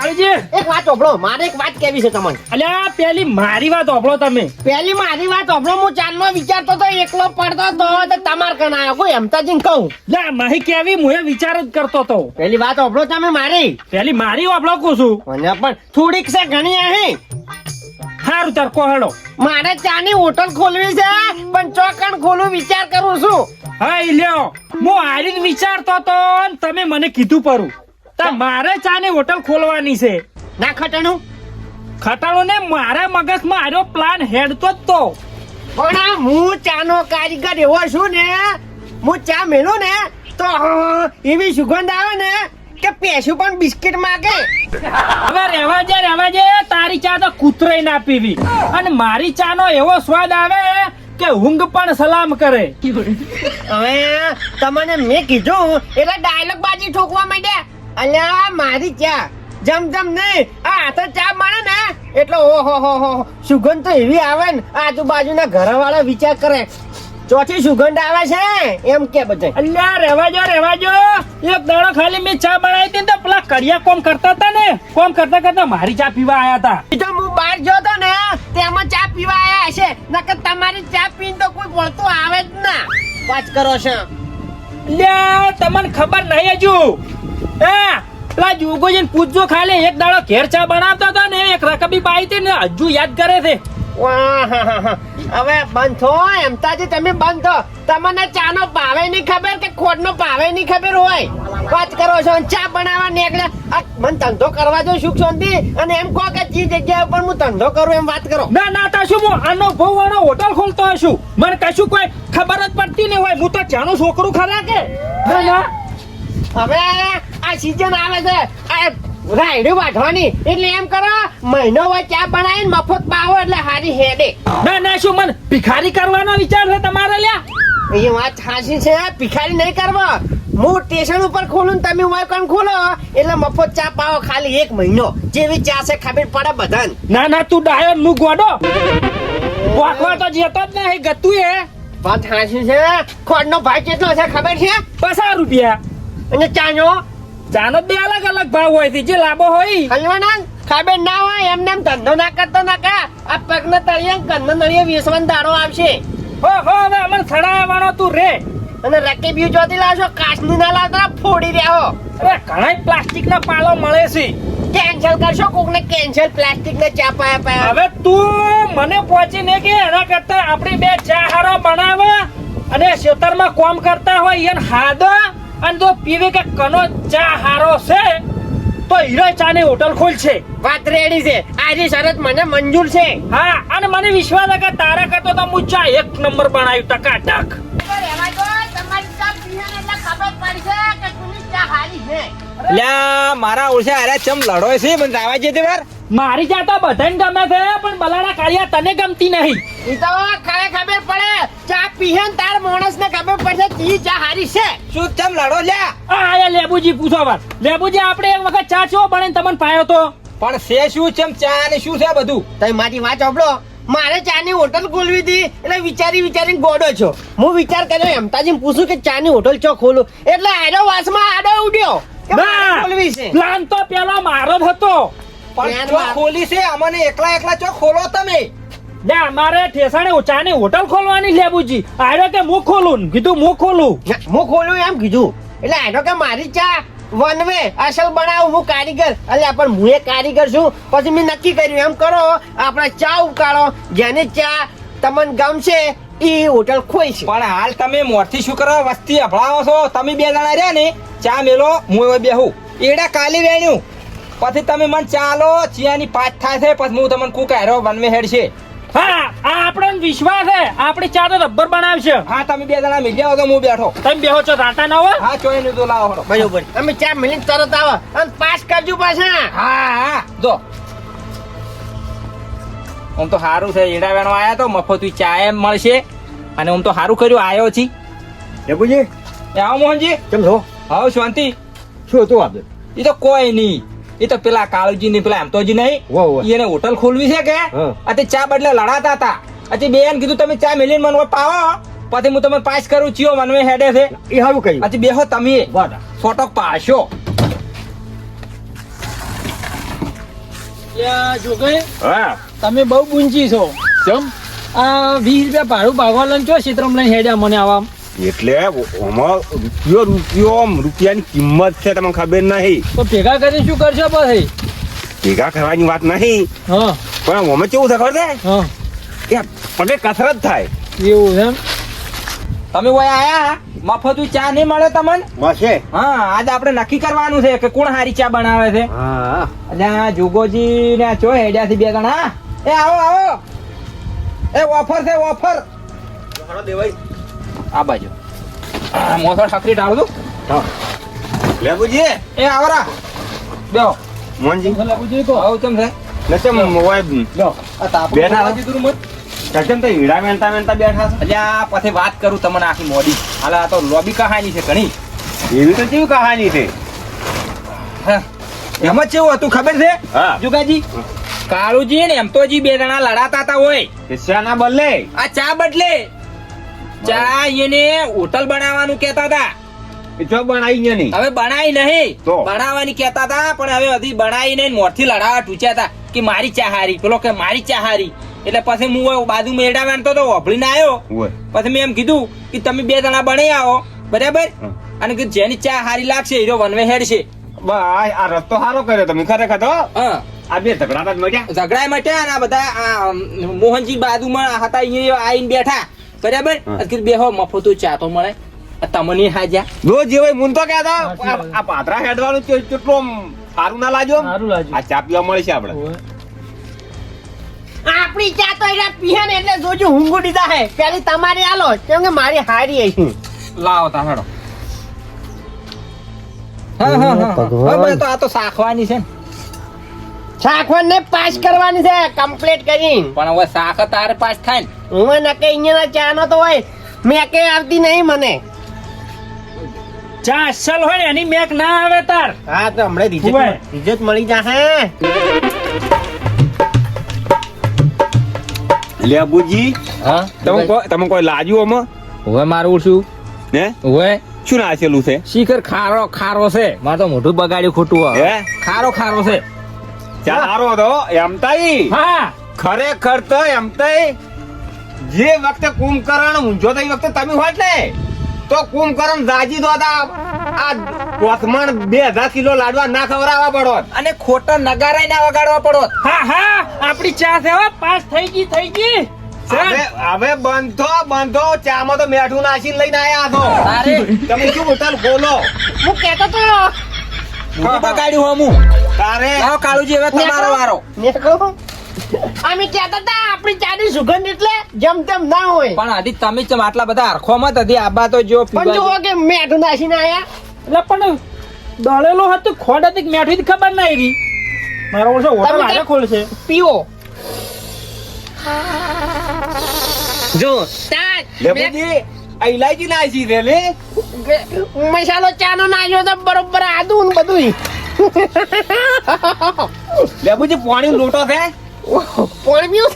કાળુજી એક વાત ઓભળો, મારે એક વાત કેવી છે તમને. અલ્યા પેલી મારી વાત ઓભળો તમે. પહેલી મારી વાત ઓભળો. હું ચાંદનો વિચારતો તો એકલો પડતો તો તમાર કણ આવ્યો. કોઈ હેમતાજીને કહું. લે માહી કેવી મુએ વિચાર જ કરતો તો. પહેલી વાત ઓભળો તમે મારી. પેલી મારી ઓભળો કહું છું. મને પણ થોડીક છે ઘણી અહીં. હારું તાર કોહડો. મારે ચાની હોટલ ખોલવી છે, પણ ચોકણ ખોલું વિચાર કરું છું. હા ઈ લ્યો હું આરી જ વિચારતો તો ને તમે મને કીધું પરું તા મારે ચાની હોટલ ખોલવાની છે. ના ખટણું ખટાણો ને મારા મગજમાં આરો પ્લાન હેડતો જ તો. પણ આ હું ચાનો કારીગર એવો છું ને, હું ચા મેલું ને તો એવી સુગંધ આવે ને કે પેશું પણ બિસ્કિટ માંગે. હવે રહેવા જે તારી ચા તો કૂતરે ના પીવી અને મારી ચા નો એવો સ્વાદ આવે કે ઊંઘ પણ સલામ કરે. હવે તમને મેં કીધું એટલે ડાયલોગ બાજી ઠોકવા માંડ્યા. અલ્યા મારી ચા જમ નહીં, આ હાથે ચા મળે ને એટલે ઓહો હો સુગંધ તો એવી આવે ને આજુબાજુના ઘરવાળા વિચાર કરે ચોથી સુગંધ આવે છે એમ કે બધે. અલ્યા રહેવા જો એક દાડો ખાલી મેં ચા બનાવી હતી ને તો પેલા કડિયા કોમ કરતા હતા ને કોમ કરતા મારી ચા પીવા આયા હતા. એ તો હું બહાર જોતો ને તેમાં ચા પીવા આયા હશે, નકર તમારી ચા પીને તો કોઈ બોલતું આવે જ ના. વાત કરો છો. અલ્યા તમને ખબર નહીં હજુ. પેલા જુગોજીને પૂછજો ખાલી એક દાડો ઘેર ચા બનાવતા હતા ને એક રકબી પાઈ હતી ને હજુ યાદ કરે છે. હવે બંધ થો એમતાજી, તમે બંધ થો. તમને ચાનો ભાવે નહીં ખબર કે ખોટનો ભાવે નહીં ખબર હોય. વાત કરો છો ચા બનાવવા નીકળ્યા. મને ધંધો કરવા જો સુખ શાંતિ અને એમ કહો કે જે જગ્યા ઉપર હું ધંધો કરું એમ વાત કરો. ના તા શું હું આનો ભાવ આનો હોટલ ખોલતો હશું મને કશું કોઈ ખબર જ પડતી નહીં હોય. હું તો ચાનું છોકરું ખરા કે ના. હવે આ સીઝન આવે છે આ રાયડું વાઢવાની એટલે એમ કરો મહિનો હોય ચા બનાવીને મફત પાવો એટલે હારી હેડે. ના શું મને ભિખારી કરવાનો વિચાર છે તમારે? લ્યા એ વાત સાચી છે, ભિખારી નહીં કરવા. હું સ્ટેશન ઉપર ખોલું ને તમે હોય કોણ ખોલો એટલે મફત ચા પાવો ખાલી એક મહિનો. જેવી ચા છે ખબર પડે બધાને. ના તું ડાયો નું ગોડો વાકવા તો જેતો જ નહીં ગતું એ. વાત સાચી છે. ખોટનો ભાવ કેટલો છે ખબર છે? 50 રૂપિયા. અને ચાનો બે અલગ ભાવ હોય છે જે લાભો હોય હલવાના ખબર ના હોય એમને એમ ધંધો ના કરતો ના કા આ પગના તળિયે કન્ના તળિયે વેસવાનો દાડો આવશે. હવે અમને થડાવવાનો તું રે. અને રકેબી જોતી લાવશો કાચની ના લાવતા ફોડી રહ્યા. અરે ઘણા પ્લાસ્ટિક ના પાલો મળે છે. કેન્સલ કરશો કોકને કેન્સલ પ્લાસ્ટિક ને ચા પાયા. હવે તું મને પહોંચી ને કે એના કરતા આપણી બે ચા હારો બનાવે અને ખેતરમાં કામ કરતા હોય એને હાદો અને જો પીવે કે કનો ચા હારો છે તો હીરો ચા ની હોટલ ખોલશે. વાત રેડી છે. આજે શરત મને મંજૂર છે. હા અને મને વિશ્વાસ છે કે તારા કરતો તો હું ચા એક નંબર બનાવ્યું ટકાટક. લ્યા મારા ઓળખા અરે ચમ લડો છે મને રાવા જે તે વાર. મારી ચા તો બધાને ગમે છે પણ બલાડા કાળિયા તને ગમતી નહીં. ઈ તો ખરે ખબર પડે ચા પીહે ને તાર માણસ ને ખબર પડશે તી ચા હારી છે. શું ચમ લડો લ્યા? આયા લેબુજી પૂછો વાત. લેબુજી આપણે એક વખત ચા ચો બને તમને પાયો તો પણ છે શું ચમ ચા ને શું છે બધું? તમે મારી વાત સાંભળો. મારે ચાની હોટલ ખોલવી હતી એટલે વિચારીને ગોડો છો. હું વિચાર કર્યો એમતાજીને પૂછું કે ચાની હોટલ ચો ખોલું એટલે આડો વાસમાં આડો ઉડ્યો કે મારે ખોલવી છે. પ્લાન તો પેલો મારો જ હતો પણ ચો ખોલી છે અમને એકલા ચો ખોલો તમે. લે અમારે ઠેસાણે ચાની હોટલ ખોલવાની લેબુજી. આડો કે હું ખોલું કીધું હું ખોલું. હું ખોલું એમ કીધું એટલે આડો કે મારી ચા વનવે અસલ બનાવું હું કારીગર. અલ્યા પણ હું એક કારીગર છું. પછી મેં નક્કી કર્યું એમ કરો આપણે ચા ઉકાળો જેની ચા તમને ગમશે એ હોટલ ખોઈ છે. પણ હાલ તમે મોરથી શું કરો વસ્તી અભળાવો છો? તમે બે જણા રહ્યા ને ચા મેલો હું હવે બેહું એડા કાલી વેણ્યું પછી તમે મને ચાલો ચિયાની પાઠ થાય છે પછી હું તમને કુક હારો વનવે હેડ છે. હા આ આપણો વિશ્વાસ છે. આપણી ચા તો રબર બનાવશે. હા તમે બે જણા મિલ જાઓ તો હું બેઠો. તમે બેહો છો રાતા ના હોય. હા ચોઈ નું તો લાવો હળો. બરોબર અમે ચા મિલીને તરત આવો અને પાસ કરજો પાછા. હા જો આમ તો સારું છે. એડા વેણો આયા તો મફત ચા એમ મળશે અને આમ તો સારું કર્યું આયો છી. લેબુજી આવો મોહનજી. કેમ છો? હા શાંતિ. શું હતું આપણે? એ તો કોઈ નહીં. એ તો પેલા કાળુજી ની પેલા એમતોજી નહીં એને હોટલ ખોલવી છે કે અતે ચા બદલે લડાતા હતા. અતે બેન કીધું તમે ચા મેલીને મને પાવો પછી હું તમને પાસ કરું ચિયો મનવે હેડે છે એ સારું કહ્યું. અતે બેહો તમે ફોટો પાશો. જોગઈ હા તમે બહુ પૂંચી છો ચમ આ 20 રૂપિયા ભાડું ભાગવા લઈને ચો ક્ષેત્રમાં લઈને હેડ્યા મને આવા એટલે આમાં રૂપિયાની કિંમત છે તમને ખબર નહીં તો ભેગા કરીને શું કરશો પછી ભેગા કરવાની વાત નહીં હા પણ આમાં કેવું છે ખબર છે હા કે પગે કસરત થાય એવું એમ તમે ઓય આયા મફતું ચા નહીં મળે તમને મળશે હા આજ આપણે નક્કી કરવાનું છે કે કોણ હારી ચા બનાવે છે હા અલ્યા જોગોજી ને ચો હેડ્યાથી બે જણા એ આવો આવો એ ઓફર છે ઓફર દેવાઈ આ બાજુ મોસર સકરી ડાળ દઉં લેબુજી એ આવરા બેહો મોહનજી પૂછી તો આવું ચમ છે નચમ મોય આ તાપ બેઠા. દીધું મત ચચમ તો હીડા મેનતા મેનતા બેઠા અલ્યા પછી વાત કરું તમને આખી મોડી હાલ આ તો લોબી કહાની છે ઘણી છે એવી તો કેવી કહાની છે હા. એમાં કેવું હતું ખબર છે હા જુગાજી કાળુજી ને એમ તો જી બે જણા લડાતા હતા હોય કિસ્સાના બદલે આ ચા બદલે ચા એને હોટલ બનાવવાનું કેતા હતા એ જો બનાવી ગયો નહીં હવે બનાવી નહીં તો? બનાવવાની કેતા હતા પણ હવે હજી બનાવી નહીં મોરથી લડાવા ટૂચ્યા હતા કે મારી ચા હારી પેલો કે મારી ચા હારી એટલે પછી હું બાજુ મેળા વેણતો તો વાપરીને આવ્યો ઓય પછી મેં એમ કીધું કે તમે બે જણા બની આવો બરાબર હમ. અને કે જેની ચા હારી લાગશે હીરો વનવે હેડ છે બસ આ રસ્તો સારો કર્યો તમે ખરેખર તો હા આ બે ઝઘડાતા જ મજા ઝઘડા માટે અને આ બધા આ મોહનજી બાજુમાં હતા અહીંયા આવીને બેઠા બરાબર હા. અને કીધું બેહો મફતું ચા તો મળે આ તમને હાજ્યા જો જેવાય મુન તો કહેતો સાચી વાત. આ પાત્રા હેડવાનું કેટલો સારું ના લાગ્યો સારું લાગ્યું. આ ચા પીવા મળે છે આપણે ઓવે. આપણી ચા તો એના પીહે ને એટલે જોજો ઊંઘું દીધા હે પેલી તમારી આલો કેમ કે મારી હારી હશે લાવો તા હેડો હા હા હા હવે તો આ તો શાખવાની છે ને શાખવન ને પાસ કરવાની છે કમ્પ્લીટ કરીને પણ હવે શાખ તારે પાસ થાય ને હું નકે અહીંયા ચા નો તો હોય મેં કે આવતી નહીં મને ચા અસલ હોય ને એની મેક ના આવે તાર હા તો હમણાં ઉભા. રિઝલ્ટ મળી જાહે લેબુજી હા તમે કોઈ લાજ્યું આમાં હવે મારું શું ને હવે શું નાખેલું છે શીખર ખારો ખારો છે મારે તો મોઢું બગાડ્યું ખોટું હે ખારો ખારો છે ચા સારો હતો એમ તાઈ હા ખરેખર તો એમ તાઈ જે વખતે કુંભકર્ણ ઊંઝો થઈ વખતે તમે હોત ને તો કુંભકર્ણ દાજી દો આ કોથમણ 2000 કિલો લાડવા ના ખવડાવવા પડોત અને ખોટા નગારાય ના વગાડવા પડો હા હા આપણી ચા છે હો પાસ થઈ ગઈ હવે બંધો ચામાં તો મેઠું નાખીને લઈને આયા છો તારે તમે શું હોટલ ખોલો હું કેતો તો મોઢું બગાડ્યું હમું તારે લાવો કાળુજી હવે તમારો વારો મેં કહું અમે કહેતા હતા આપણી ચાની સુગંધ એટલે જેમ તેમ ના હોય પણ હજી તમે ચમ આટલા બધા હરખોમાં જ હજી આબા તો જો પણ જુઓ કે મેઠું નાખીને આયા એટલે પણ દળેલો હતો ખોડ હતી કે મેઠી ખબર ના આવી મારો ઓછો હોટલ તમે આને ખોલશે પીવો જો તા લેબુજી આ ઇલાયચી નાખી છે લે મસાલો ચાનો નાખ્યો તો બરોબર આદુ ને બધું લેબુજી પાણી લોટો છે પણ પીવું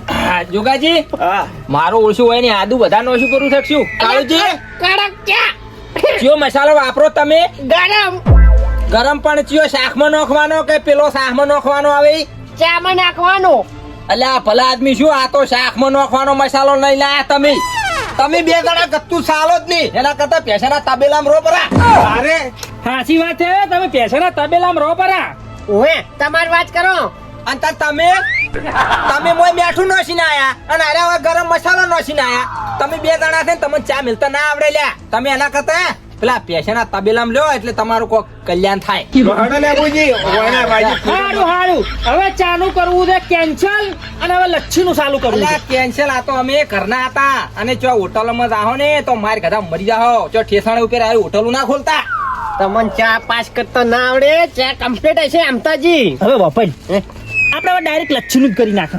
હા, જોગાજી હા મારું ઓળશું હોય ને આદુ બધા નો શું કરું શકશું કાળુજી કડક ચા કયો મસાલો વાપરો તમે ગરમ ગરમ પણ ચિયો શાકમાં નાખવાનો કે પેલો શાકમાં નાખવાનો આવે ચામાં નાખવાનો અલ્યા ભલા આદમી શું આ તો શાકમાં નાખવાનો મસાલો નહીં લાયા તમે તમે બે જણા ગત્તુ સાલો જ નહીં એના કરતા પેસાના તબેલામાં રો પરા અરે સાચી વાત છે તમે પેસાના તબેલામાં રહો પરા ઓએ તમારી વાત કરો અને તાર તમે મોય મેઠું નોસીને આયા અને અરે હવે ગરમ મસાલો નોસીને આયા તમે બે જણા છે ને તમને ચા મિલતા ના આવડે લ્યા તમે એના કરતા પેલા પેસાના તબેલામાં લ્યો એટલે તમારું કોઈ કલ્યાણ થાય હડો લેબુજી ઓયના ભાઈ સારું સારું હવે ચાનું કરવું છે કેન્સલ અને હવે લચ્છીનું ચાલુ કરવું છે અલ્યા કેન્સલ આ તો અમે ઘરના હતા અને જો હોટલમાં જાહો ને તો માર ગધા મરી જાહો જો ઠેસાણે ઉપર આવી હોટલો ના ખોલતા તમને ચા પાસ કરતા ના આવડે ચા કમ્પ્લીટ હશે અમતાજી હવે વપન આપણે હવે ડાયરેક્ટ લચ્છીનું જ કરી નાખો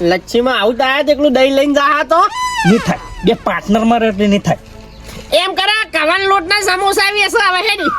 લચ્છીમાં આવું તો આયા એકલું દહીં લઈને જા તો નહીં થાય બે પાર્ટનરમાં એટલે નહીં થાય એમ કરા કવાન લોટના સમોસા આવી હશે હવે હેડી